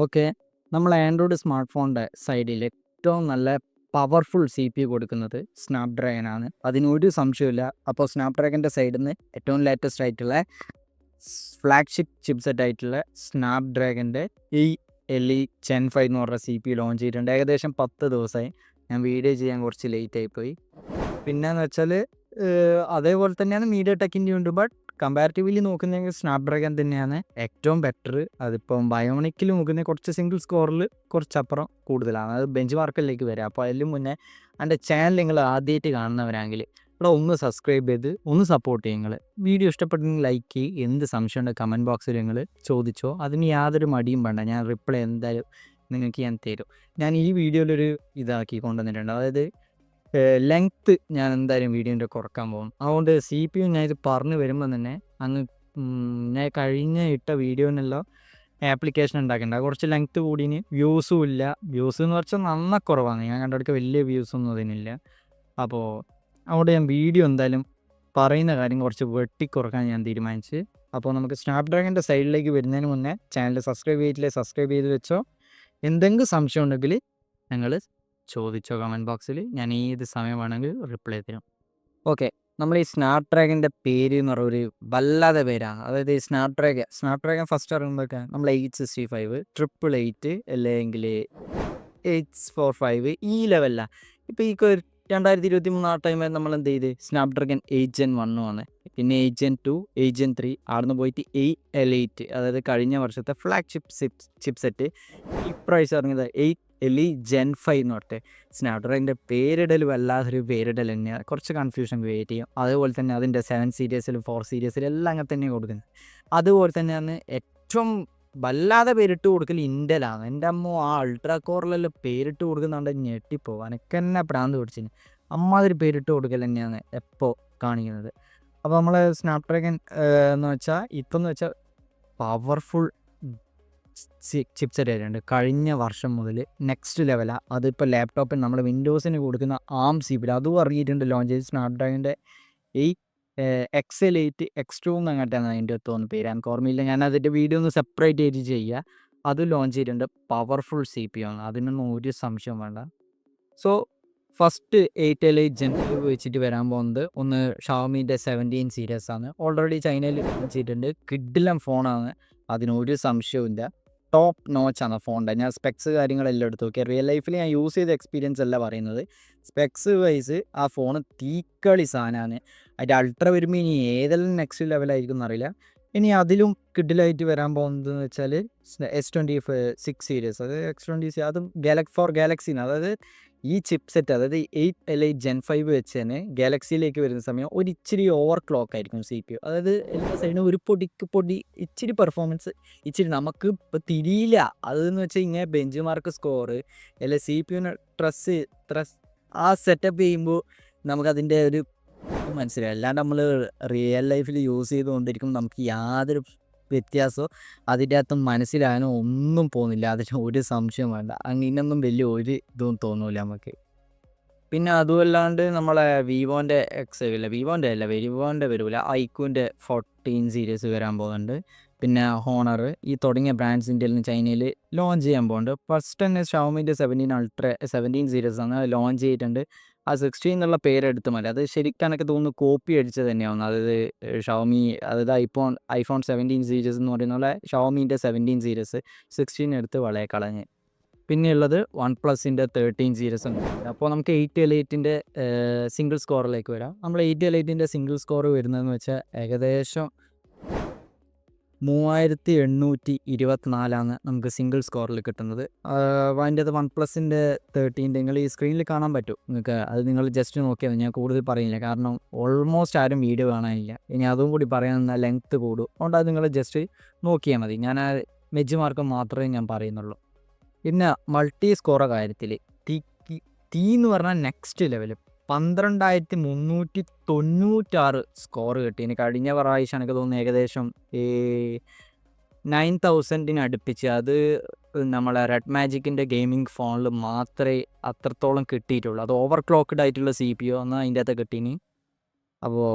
Okay. നമ്മൾ Android smart ഫോണിൻ്റെ സൈഡിൽ ഏറ്റവും നല്ല പവർഫുൾ CPU കൊടുക്കുന്നത് സ്നാപ്ഡ്രാഗൺ ആണ്. അതിനൊരു സംശയമില്ല. അപ്പോൾ സ്നാപ്ഡ്രാഗൻ്റെ സൈഡിൽ നിന്ന് ഏറ്റവും ലേറ്റസ്റ്റ് ആയിട്ടുള്ള ഫ്ലാഗ്ഷിപ്പ് ചിപ്സെറ്റ് ആയിട്ടുള്ള സ്നാപ്ഡ്രാഗൻ്റെ ഈ Gen 5 എന്ന് പറഞ്ഞ CPU ലോഞ്ച് ചെയ്തിട്ടുണ്ട്. ഏകദേശം 10 ദിവസമായി. ഞാൻ വീഡിയോ ചെയ്യാൻ കുറച്ച് ലേറ്റ് ആയിപ്പോയി. പിന്നെയെന്ന് വെച്ചാൽ അതേപോലെ തന്നെയാണ് മീഡിയ ടെക്കിൻ്റെ ഉണ്ട്. ബട്ട് കമ്പാരിറ്റീവ്ലി നോക്കുന്നെങ്കിൽ സ്നാപ്ഡ്രാഗൺ തന്നെയാണ് ഏറ്റവും ബെറ്റർ. അതിപ്പം ബയോണിക്കിൽ നോക്കുന്ന കുറച്ച് സിംഗിൾ സ്കോറിൽ കുറച്ചപ്പുറം കൂടുതലാണ്. അത് ബെഞ്ച് മാർക്കിലേക്ക് വരാം. അപ്പോൾ അതിലും മുന്നേ എൻ്റെ ചാനൽ നിങ്ങൾ ആദ്യമായിട്ട് കാണുന്നവരാണെങ്കിൽ ഇവിടെ ഒന്ന് സബ്സ്ക്രൈബ് ചെയ്ത് ഒന്ന് സപ്പോർട്ട് ചെയ്യും. നിങ്ങൾ വീഡിയോ ഇഷ്ടപ്പെട്ടെങ്കിൽ ലൈക്ക് ചെയ്യും. എന്ത് സംശയമുണ്ട് കമൻറ്റ് ബോക്സിൽ നിങ്ങൾ ചോദിച്ചോ. അതിന് യാതൊരു മടിയും വേണ്ട. ഞാൻ റിപ്ലൈ എന്തായാലും നിങ്ങൾക്ക് ഞാൻ തരും. ഞാൻ ഈ വീഡിയോയിലൊരു ഇതാക്കി കൊണ്ടുവന്നിട്ടുണ്ട്. അതായത് ലെങ്ത്ത് ഞാൻ എന്തായാലും വീഡിയോൻ്റെ കുറക്കാൻ പോകും. അതുകൊണ്ട് CPU ഞാൻ ഇത് പറഞ്ഞു വരുമ്പോൾ തന്നെ അങ്ങ് ഞാൻ കഴിഞ്ഞ ഇട്ട വീഡിയോനെല്ലാം ആപ്ലിക്കേഷൻ ഉണ്ടാക്കണ്ട. കുറച്ച് ലെങ്ത്ത് കൂടിന് വ്യൂസും ഇല്ല. വ്യൂസ് എന്ന് വെച്ചാൽ നന്ന കുറവാണ്. ഞാൻ കണ്ടവർക്ക് വലിയ വ്യൂസൊന്നും അതിനില്ല. അപ്പോൾ അതുകൊണ്ട് ഞാൻ വീഡിയോ എന്തായാലും പറയുന്ന കാര്യം കുറച്ച് വെട്ടിക്കുറക്കാൻ ഞാൻ തീരുമാനിച്ച്. അപ്പോൾ നമുക്ക് സ്നാപ്ഡ്രാഗൻ്റെ സൈഡിലേക്ക് വരുന്നതിന് മുന്നേ ചാനൽ സബ്സ്ക്രൈബ് ചെയ്തിട്ടില്ലേ സബ്സ്ക്രൈബ് ചെയ്ത് വെച്ചോ. എന്തെങ്കിലും സംശയം ഉണ്ടെങ്കിൽ ഞങ്ങൾ ചോദിച്ചോ കമൻറ്റ് ബോക്സിൽ. ഞാൻ ഏത് സമയം വേണമെങ്കിൽ റിപ്ലൈ തരും. ഓക്കെ. നമ്മൾ ഈ സ്നാപ്ഡ്രാഗൻ്റെ പേര് എന്ന് പറഞ്ഞ ഒരു വല്ലാതെ പേരാണ്. അതായത് ഈ സ്നാപ്ഡ്രാഗൺ ഫസ്റ്റ് ഇറങ്ങുമ്പോഴൊക്കെ നമ്മൾ 865 888 അല്ലെങ്കിൽ 845 ഈ ലെവലിലാണ്. ഇപ്പോൾ ഈ 2023 ആ ടൈമിൽ നമ്മൾ എന്ത് ചെയ്ത് സ്നാപ്ഡ്രാഗൺ 8 Gen 1 ആണ്. പിന്നെ 8 Gen 2 8 Gen 3 ആടുന്ന് പോയിട്ട് 8 അതായത് കഴിഞ്ഞ വർഷത്തെ ഫ്ലാഗ്ഷിപ്പ് ചിപ്സെറ്റ് ഇപ്രാവശ്യം ഇറങ്ങിയത് 8 Gen 5 എന്ന് പറഞ്ഞിട്ട്. സ്നാപ്ഡ്രാഗൻ്റെ പേരിടൽ വല്ലാതൊരു പേരിടൽ തന്നെയാണ്. കുറച്ച് കൺഫ്യൂഷൻ ക്രിയേറ്റ് ചെയ്യും. അതുപോലെ തന്നെ അതിൻ്റെ 7 സീരീസിലും 4 സീരീസിലും എല്ലാം അങ്ങനെ തന്നെയാണ് കൊടുക്കുന്നത്. അതുപോലെ തന്നെയാണ് ഏറ്റവും വല്ലാതെ പേരിട്ട് കൊടുക്കൽ ഇൻ്റലാണ്. എൻ്റെ അമ്മ ആ അൾട്രാ കോറിലെല്ലാം പേരിട്ട് കൊടുക്കുന്നുണ്ട് ഞെട്ടിപ്പോവും. എനിക്ക് തന്നെ പ്രാന്ത് പിടിച്ചിന്. അമ്മാതിരി പേരിട്ട് കൊടുക്കൽ തന്നെയാണ് എപ്പോൾ കാണിക്കുന്നത്. അപ്പോൾ നമ്മൾ സ്നാപ്ഡ്രാഗൺ എന്ന് വെച്ചാൽ ഇപ്പം എന്ന് വെച്ചാൽ പവർഫുൾ ചിപ്സെറ്റ് ആയിട്ടുണ്ട്. കഴിഞ്ഞ വർഷം മുതൽ നെക്സ്റ്റ് ലെവലാണ്. അതിപ്പോൾ ലാപ്ടോപ്പിൽ നമ്മൾ വിൻഡോസിന് കൊടുക്കുന്ന ARM CPU അതും ഇറങ്ങിയിട്ടുണ്ട് ലോഞ്ച് ചെയ്ത്. സ്നാപ്ഡ്രാഗൻ്റെ ഈ XL8 X2 അങ്ങോട്ടാണ് അതിൻ്റെ തോന്നുന്നു പേര്. എനിക്ക് ഓർമ്മയില്ല. ഞാൻ അതിൻ്റെ വീഡിയോ ഒന്ന് സെപ്പറേറ്റ് ആയിട്ട് ചെയ്യുക. അത് ലോഞ്ച് ചെയ്തിട്ടുണ്ട്. പവർഫുൾ CPU ആണ്. അതിനൊന്നും ഒരു സംശയം വേണ്ട. സോ ഫസ്റ്റ് 888 Gen 5 വെച്ചിട്ട് വരാൻ പോകുന്നത് ഒന്ന് ഷവോമിൻ്റെ 17 സീരീസ് ആണ്. ഓൾറെഡി ചൈനയിൽ ലോഞ്ച് ചെയ്തിട്ടുണ്ട്. കിഡിലൻ ഫോണാണ്. അതിനൊരു സംശയവുമില്ല. ടോപ്പ് നോച്ചാണ് ഫോണിൻ്റെ. ഞാൻ സ്പെക്സ് കാര്യങ്ങളെല്ലാം എടുത്ത് നോക്കിയാൽ റിയൽ ലൈഫിൽ ഞാൻ യൂസ് ചെയ്ത എക്സ്പീരിയൻസ് അല്ല പറയുന്നത്. സ്പെക്സ് വൈസ് ആ ഫോണ് തീക്കളി സാധനമാണ്. അതിൻ്റെ അൾട്ര വരുമ്പോൾ ഇനി ഏതെല്ലാം നെക്സ്റ്റ് ലെവലായിരിക്കും എന്നറിയില്ല. ഇനി അതിലും കിഡിലായിട്ട് വരാൻ പോകുന്നതെന്ന് വെച്ചാൽ S26 സീരീസ്, അതായത് X20 അതും ഗാലക്സിന്ന്. അതായത് ഈ ചിപ്സെറ്റ് അതായത് 8 Gen 5 വെച്ച് തന്നെ ഗാലക്സിയിലേക്ക് വരുന്ന സമയം ഒരു ഇച്ചിരി ഓവർ ക്ലോക്ക് ആയിരിക്കും CPU. അതായത് എല്ലാ സൈഡിനും ഒരു പൊടി ഇച്ചിരി പെർഫോമൻസ് ഇച്ചിരി നമുക്ക് ഇപ്പോൾ തിരിയില്ല. അതെന്ന് വെച്ചാൽ ഇങ്ങനെ ബെഞ്ച് മാർക്ക് സ്കോർ അല്ലെ CPU ട്രസ് ആ സെറ്റപ്പ് ചെയ്യുമ്പോൾ നമുക്കതിൻ്റെ ഒരു മനസ്സിലായി. അല്ലാണ്ട് നമ്മൾ റിയൽ ലൈഫിൽ യൂസ് ചെയ്തുകൊണ്ടിരിക്കുമ്പോൾ നമുക്ക് യാതൊരു വ്യത്യാസമോ അതിൻ്റെ അകത്ത് മനസ്സിലാകാനോ ഒന്നും പോകുന്നില്ല. അതിന് ഒരു സംശയം വേണ്ട. അങ്ങനെയൊന്നും വലിയ ഒരു ഇതും തോന്നില്ല നമുക്ക്. പിന്നെ അതുമല്ലാണ്ട് നമ്മളെ വിവോൻ്റെ വരില്ല. ഐക്യൂൻ്റെ 14 സീരീസ് വരാൻ പോകുന്നുണ്ട്. പിന്നെ ഹോണർ ഈ തുടങ്ങിയ ബ്രാൻഡ്സ് ഇന്ത്യയിൽ നിന്ന് ചൈനയിൽ ലോഞ്ച് ചെയ്യാൻ പോകുന്നുണ്ട്. ഫസ്റ്റ് തന്നെ ഷവോമിൻ്റെ 17 സീരീസ് ആണ് ലോഞ്ച് ചെയ്തിട്ടുണ്ട്. ആ 16 എന്നുള്ള പേരെടുത്ത് മതി. അത് ശരിക്കും എനിക്ക് തോന്നുന്നു കോപ്പി അടിച്ചത് തന്നെയാണ്. അതായത് ഷവോമി അതായത് ഐഫോൺ 17 സീരീസ് എന്ന് പറയുന്ന പോലെ ഷവോമിൻ്റെ 17 സീരീസ് 16 എടുത്ത് വളയെ കളഞ്ഞ്. പിന്നെയുള്ളത് OnePlusൻ്റെ 13 സീരീസ് ഉണ്ട്. അപ്പോൾ നമുക്ക് 8L8ൻ്റെ സിംഗിൾ സ്കോറിലേക്ക് വരാം. നമ്മൾ 8L8ൻ്റെ സിംഗിൾ സ്കോർ വരുന്നതെന്ന് വെച്ചാൽ ഏകദേശം 3824 നമുക്ക് സിംഗിൾ സ്കോറിൽ കിട്ടുന്നത്. അതിൻ്റെ OnePlusൻ്റെ 13 നിങ്ങൾ ഈ സ്ക്രീനിൽ കാണാൻ പറ്റും നിങ്ങൾക്ക്. അത് നിങ്ങൾ ജസ്റ്റ് നോക്കിയാൽ ഞാൻ കൂടുതൽ പറയുന്നില്ല. കാരണം ഓൾമോസ്റ്റ് ആരും വീഡിയോ കാണാനില്ല. ഇനി അതും കൂടി പറയാൻ ലെങ്ത്ത് കൂടും. അതുകൊണ്ട് അത് നിങ്ങൾ ജസ്റ്റ് നോക്കിയാൽ മതി. ഞാൻ ആ ബെഞ്ച് മാർക്ക് മാത്രമേ ഞാൻ പറയുന്നുള്ളൂ. പിന്നെ മൾട്ടി സ്കോറ കാര്യത്തിൽ തീ എന്ന് പറഞ്ഞാൽ നെക്സ്റ്റ് ലെവൽ 12396 സ്കോർ കിട്ടി. ഇനി കഴിഞ്ഞ പ്രാവശ്യം എനിക്ക് തോന്നുന്നു ഏകദേശം 9000 അടുപ്പിച്ച്. അത് നമ്മളെ റെഡ് മാജിക്കിൻ്റെ ഗെയിമിംഗ് ഫോണിൽ മാത്രമേ അത്രത്തോളം കിട്ടിയിട്ടുള്ളൂ. അത് ഓവർ ക്ലോക്ക്ഡ് ആയിട്ടുള്ള CPU ആണ് അതിൻ്റെ അകത്ത് കിട്ടീന്. അപ്പോൾ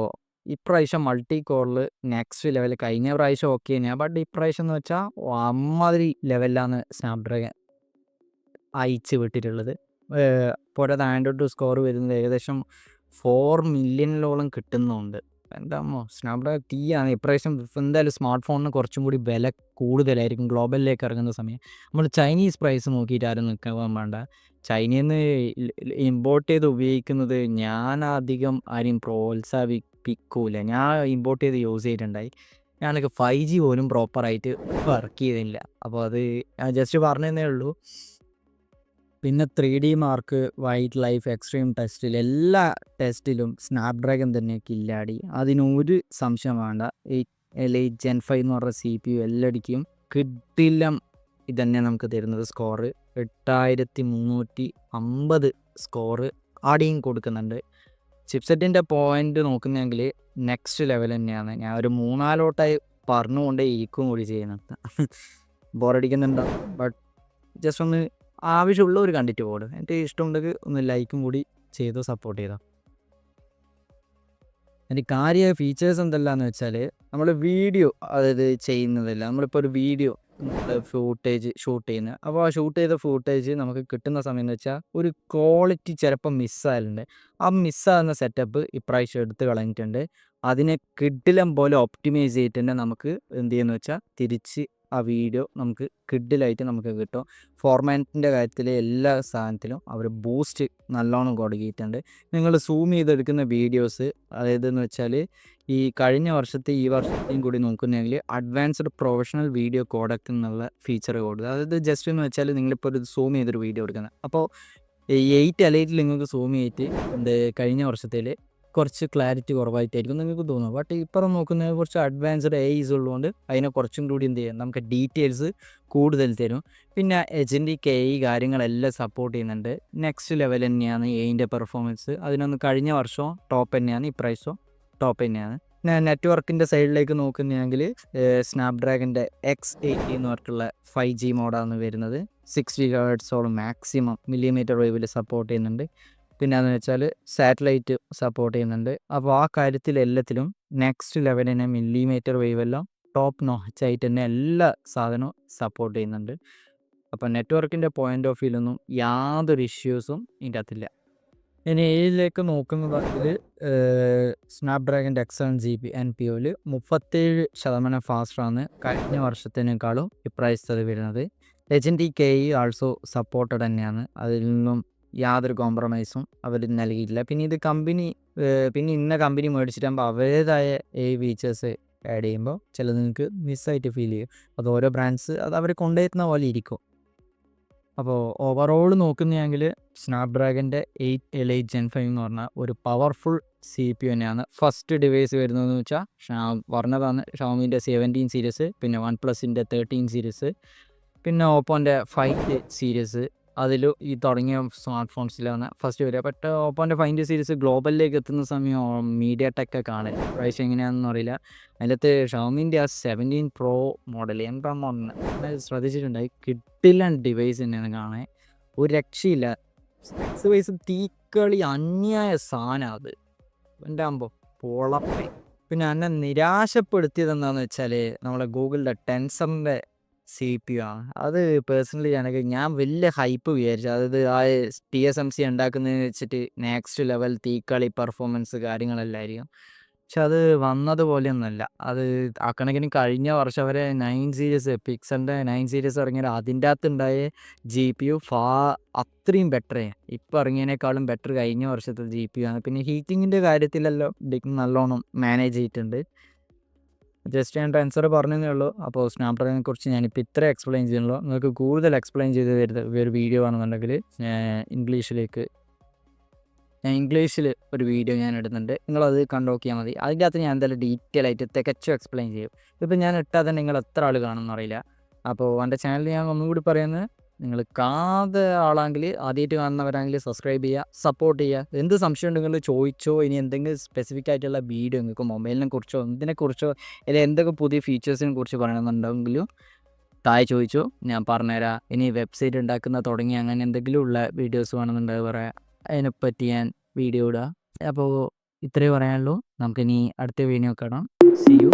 ഇപ്രാവശ്യം മൾട്ടി കോറിൽ നെക്സ്റ്റ് ലെവൽ. കഴിഞ്ഞ പ്രാവശ്യം ഓക്കെ തന്നെയാണ്, ബട്ട് ഇപ്രാവശ്യം എന്ന് വെച്ചാൽ അമ്മാതിരി ലെവലിലാണ് സ്നാപ്ഡ്രാഗൺ അയച്ച് വിട്ടിട്ടുള്ളത്. പോരാതെ ആൻഡ്രോയിഡ് സ്കോർ വരുന്നത് ഏകദേശം 4 മില്യണിലോളം കിട്ടുന്നുണ്ട്. എന്താമോ സ്നാപ്ഡ്രാഗൺ തീയാണ്. ഇപ്രാവശ്യം എന്തായാലും സ്മാർട്ട് ഫോണിന് കുറച്ചും കൂടി വില കൂടുതലായിരിക്കും ഗ്ലോബലിലേക്ക് ഇറങ്ങുന്ന സമയം. നമ്മൾ ചൈനീസ് പ്രൈസ് നോക്കിയിട്ട് ആരും നിൽക്കാൻ വേണ്ട. ചൈനയിൽ നിന്ന് ഇമ്പോർട്ട് ചെയ്ത് ഉപയോഗിക്കുന്നത് ഞാൻ അധികം ആരെയും പ്രോത്സാഹിപ്പിക്കൂല. ഞാൻ ഇമ്പോർട്ട് ചെയ്ത് യൂസ് ചെയ്തിട്ടുണ്ടായി. ഞാനൊക്കെ 5G പോലും പ്രോപ്പറായിട്ട് വർക്ക് ചെയ്തില്ല. അപ്പോൾ അത് ജസ്റ്റ് പറഞ്ഞതേ ഉള്ളൂ. പിന്നെ 3D mark, wild life, extreme ടെസ്റ്റിൽ എല്ലാ ടെസ്റ്റിലും സ്നാപ്ഡ്രാഗൺ തന്നെ കില്ലാടി. അതിനൊരു സംശയം വേണ്ട. 8 Gen 5 എന്ന് പറഞ്ഞ CPU എല്ലാടിക്കും കിട്ടില്ല ഇതന്നെ നമുക്ക് തരുന്നത്. സ്കോർ 8350 സ്കോർ ആടെയും കൊടുക്കുന്നുണ്ട്. ചിപ്സെറ്റിൻ്റെ പോയിന്റ് നോക്കുന്നെങ്കിൽ നെക്സ്റ്റ് ലെവൽ തന്നെയാണ്. ഞാൻ ഒരു 3-4 വട്ടമായി പറഞ്ഞുകൊണ്ടേ ഇരിക്കും കൂടി ചെയ്യുന്നത്. ബോറടിക്കുന്നുണ്ടാവും, ബട്ട് ജസ്റ്റ് ഒന്ന് ആവശ്യമുള്ളവർ കണ്ടിട്ട് പോകും. എൻ്റെ ഇഷ്ടമുണ്ടെങ്കിൽ ഒന്ന് ലൈക്കും കൂടി ചെയ്തോ, സപ്പോർട്ട് ചെയ്തോ. അതിൻ്റെ കാര്യമായ ഫീച്ചേഴ്സ് എന്തെല്ലാമെന്ന് വെച്ചാൽ, നമ്മൾ വീഡിയോ അതായത് ചെയ്യുന്നതല്ല, നമ്മളിപ്പോൾ ഒരു വീഡിയോ ഫൂട്ടേജ് ഷൂട്ട് ചെയ്യുന്നത്. അപ്പോൾ ആ ഷൂട്ട് ചെയ്ത ഫൂട്ടേജ് നമുക്ക് കിട്ടുന്ന സമയം എന്ന് വെച്ചാൽ ഒരു ക്വാളിറ്റി ചിലപ്പോൾ മിസ്സായാലുണ്ട്. ആ മിസ്സാകുന്ന സെറ്റപ്പ് ഇപ്രാവശ്യം എടുത്ത് കളഞ്ഞിട്ടുണ്ട്. അതിനെ കിഡിലം പോലെ ഒപ്റ്റിമൈസ് ചെയ്തിട്ട് തന്നെ നമുക്ക് എന്ത് ചെയ്യുന്നു വെച്ചാൽ തിരിച്ച് ആ വീഡിയോ നമുക്ക് കിഡിലായിട്ട് നമുക്ക് കിട്ടും. ഫോർമാറ്റിൻ്റെ കാര്യത്തിൽ എല്ലാ സാധനത്തിലും അവർ ബൂസ്റ്റ് നല്ലോണം കൊടുക്കിയിട്ടുണ്ട്. നിങ്ങൾ സൂം ചെയ്തെടുക്കുന്ന വീഡിയോസ് അതായതെന്ന് വെച്ചാൽ ഈ കഴിഞ്ഞ വർഷത്തെ ഈ വർഷത്തെയും കൂടി നോക്കുന്നെങ്കിൽ അഡ്വാൻസ്ഡ് പ്രൊഫഷണൽ വീഡിയോ കോഡക് എന്നുള്ള ഫീച്ചർ കൊടുക്കുക. അതായത് ജസ്റ്റ് എന്ന് വെച്ചാൽ നിങ്ങളിപ്പോൾ ഒരു സൂം ചെയ്തൊരു വീഡിയോ എടുക്കുന്നത്, അപ്പോൾ 8 അലൈറ്റിൽ നിങ്ങൾക്ക് സൂം ചെയ്തിട്ട് കഴിഞ്ഞ വർഷത്തിൽ കുറച്ച് ക്ലാരിറ്റി കുറവായിട്ടായിരിക്കും നിങ്ങൾക്ക് തോന്നുക. ബട്ട് ഇപ്പുറം നോക്കുന്നത് കുറച്ച് അഡ്വാൻസ്ഡ് AIs ഉള്ളതുകൊണ്ട് അതിനെ കുറച്ചും കൂടി എന്ത് ചെയ്യാം, നമുക്ക് ഡീറ്റെയിൽസ് കൂടുതൽ തരും. പിന്നെ എജൻറ്റിക് AI കാര്യങ്ങളെല്ലാം സപ്പോർട്ട് ചെയ്യുന്നുണ്ട്. നെക്സ്റ്റ് ലെവൽ തന്നെയാണ് AIൻ്റെ പെർഫോമൻസ്. അതിനൊന്ന് കഴിഞ്ഞ വർഷവും ടോപ്പ് തന്നെയാണ്, ഇപ്രാവശ്യവും ടോപ്പ് തന്നെയാണ്. നെറ്റ്വർക്കിൻ്റെ സൈഡിലേക്ക് നോക്കുന്നതെങ്കിൽ സ്നാപ്ഡ്രാഗൻ്റെ X80 എന്ന് പറഞ്ഞിട്ടുള്ള 5G മോഡാണ് വരുന്നത്. 6 GHz മാക്സിമം മില്ലിമീറ്റർ വേവിൽ സപ്പോർട്ട് ചെയ്യുന്നുണ്ട്. പിന്നെ അതെന്ന് വെച്ചാൽ സാറ്റലൈറ്റ് സപ്പോർട്ട് ചെയ്യുന്നുണ്ട്. അപ്പോൾ ആ കാര്യത്തിൽ എല്ലാത്തിലും നെക്സ്റ്റ് ലെവലിനെ മില്ലിമീറ്റർ വേവ് എല്ലാം ടോപ്പ് നോച്ച് ആയിട്ട് തന്നെ എല്ലാ സാധനവും സപ്പോർട്ട് ചെയ്യുന്നുണ്ട്. അപ്പോൾ നെറ്റ്വർക്കിൻ്റെ പോയിൻ്റ് ഓഫ് വ്യൂലൊന്നും യാതൊരു ഇഷ്യൂസും ഇതിൻ്റെ അകത്തില്ല. ഇനി ഏതിലേക്ക് നോക്കുന്നതാണെങ്കിൽ സ്നാപ്ഡ്രാഗൻ്റെ X7GB NPUവിൽ 37% ഫാസ്റ്ററാണ് കഴിഞ്ഞ വർഷത്തിനേക്കാളും ഇപ്രാവശ്യത്തെ വരുന്നത്. എജൻറ്റിക് AI ആൾസോ സപ്പോർട്ടഡ് തന്നെയാണ്. അതിൽ നിന്നും യാതൊരു കോംപ്രമൈസും അവർ നൽകിയിട്ടില്ല. പിന്നെ ഇത് പിന്നെ ഇന്ന കമ്പനി മേടിച്ചിട്ടാകുമ്പോൾ അവരുടേതായ AI ഫീച്ചേഴ്സ് ആഡ് ചെയ്യുമ്പോൾ ചിലത് നിങ്ങൾക്ക് മിസ്സായിട്ട് ഫീൽ ചെയ്യും. അത് ഓരോ ബ്രാൻഡ്സ് അത് അവർ കൊണ്ടുവരുന്ന പോലെ ഇരിക്കും. അപ്പോൾ ഓവറോൾ നോക്കുന്നതെങ്കിൽ സ്നാപ്ഡ്രാഗൻ്റെ 8 Gen 5 എന്ന് പറഞ്ഞാൽ ഒരു പവർഫുൾ CPU തന്നെയാണ്. ഫസ്റ്റ് ഡിവൈസ് വരുന്നതെന്ന് വെച്ചാൽ പറഞ്ഞതാണ് ഷവോമിൻ്റെ 17 സീരീസ്, പിന്നെ OnePlusൻ്റെ 13 സീരീസ്, പിന്നെ ഓപ്പോൻ്റെ 5 സീരീസ്. അതിൽ ഈ തുടങ്ങിയ സ്മാർട്ട് ഫോൺസിലാണ് ഫസ്റ്റ് വരിക. ബട്ട് ഓപ്പോൻ്റെ 5 സീരീസ് ഗ്ലോബലിലേക്ക് എത്തുന്ന സമയം മീഡിയ ടെക്കൊക്കെ കാണില്ല. പ്രാവശ്യം എങ്ങനെയാണെന്ന് അറിയില്ല. അതിനകത്ത് ഷവോമിൻ്റെ ആ 17 Pro മോഡൽ എന്താണെന്ന് ശ്രദ്ധിച്ചിട്ടുണ്ടായി. കിട്ടില്ല ഡിവൈസ് തന്നെയാണ് കാണാൻ, ഒരു രക്ഷയില്ല. 6 വയസ്സ് തീക്കളി അന്യായ സാധനം അത്. എൻ്റെ ആകുമ്പോൾ പൊളപ്പേ. പിന്നെ എന്നെ നിരാശപ്പെടുത്തിയത് എന്താണെന്ന് വെച്ചാൽ നമ്മളെ ഗൂഗിളിൻ്റെ ടെൻസറിൻ്റെ CPU ആണ്. അത് പേഴ്സണലി ഞാൻ വലിയ ഹൈപ്പ് വിചാരിച്ചു. അതായത് ആ TSMC ഉണ്ടാക്കുന്നതെന്ന് വെച്ചിട്ട് നെക്സ്റ്റ് ലെവൽ തീക്കളി പെർഫോമൻസ് കാര്യങ്ങളെല്ലാം ആയിരിക്കും. പക്ഷെ അത് വന്നതുപോലെയൊന്നുമല്ല. അത് ആ കണക്കിന് കഴിഞ്ഞ വർഷം വരെ 9 സീരീസ് പിക്സലിൻ്റെ 9 സീരീസ് ഇറങ്ങിയാൽ അതിൻ്റെ അകത്തുണ്ടായ GPU അത്രയും ബെറ്റർ. ഇപ്പോൾ ഇറങ്ങിയതിനേക്കാളും ബെറ്റർ കഴിഞ്ഞ വർഷത്തെ GPU ആണ്. പിന്നെ ഹീറ്റിങ്ങിൻ്റെ കാര്യത്തിലെല്ലാം നല്ലോണം മാനേജ് ചെയ്തിട്ടുണ്ട്. ജസ്റ്റ് ഞാൻ ടെൻസർ പറഞ്ഞതേ ഉള്ളൂ. അപ്പോൾ സ്നാപ്ഡ്രാഗണിനെ കുറിച്ച് ഞാനിപ്പോൾ ഇത്ര എക്സ്പ്ലെയിൻ ചെയ്യുന്നുള്ളൂ. നിങ്ങൾക്ക് കൂടുതൽ എക്സ്പ്ലെയിൻ ചെയ്ത് വരുന്ന ഒരു വീഡിയോ ആണെന്നുണ്ടെങ്കിൽ ഞാൻ ഇംഗ്ലീഷിൽ ഒരു വീഡിയോ ഞാൻ ഇടുന്നുണ്ട്. നിങ്ങളത് കണ്ടു നോക്കിയാൽ മതി. അതിൻ്റെ അകത്ത് ഞാൻ എന്തായാലും ഡീറ്റെയിൽ ആയിട്ട് തികച്ചും എക്സ്പ്ലെയിൻ ചെയ്യും. ഇപ്പോൾ ഞാൻ ഇട്ടാൽ തന്നെ നിങ്ങൾ എത്ര ആൾ കാണുമെന്ന് അറിയില്ല. അപ്പോൾ എൻ്റെ ചാനൽ ഞാൻ ഒന്നുകൂടി പറയുന്നത്, നിങ്ങൾ കാണാത്ത ആളാണെങ്കിൽ ആദ്യമായിട്ട് കാണുന്നവരാണെങ്കിൽ സബ്സ്ക്രൈബ് ചെയ്യുക, സപ്പോർട്ട് ചെയ്യുക. എന്ത് സംശയം ഉണ്ടെങ്കിൽ ചോദിച്ചോ. ഇനി എന്തെങ്കിലും സ്പെസിഫിക് ആയിട്ടുള്ള വീഡിയോ നിങ്ങൾക്ക് മൊബൈലിനെ കുറിച്ചോ എന്തിനെക്കുറിച്ചോ അല്ലെങ്കിൽ എന്തൊക്കെ പുതിയ ഫീച്ചേഴ്സിനെ കുറിച്ച് പറയണമെന്നുണ്ടെങ്കിലും താഴെ ചോദിച്ചോ, ഞാൻ പറഞ്ഞുതരാം. ഇനി വെബ്സൈറ്റ് ഉണ്ടാക്കുന്ന തുടങ്ങി അങ്ങനെ എന്തെങ്കിലും ഉള്ള വീഡിയോസ് വേണമെന്നുണ്ടെങ്കിൽ പറയാം, അതിനെപ്പറ്റി ഞാൻ വീഡിയോ ഇടുക. അപ്പോൾ ഇത്രയേ പറയാനുള്ളൂ. നമുക്കിനി അടുത്ത വീഡിയോ കാണാം. See U.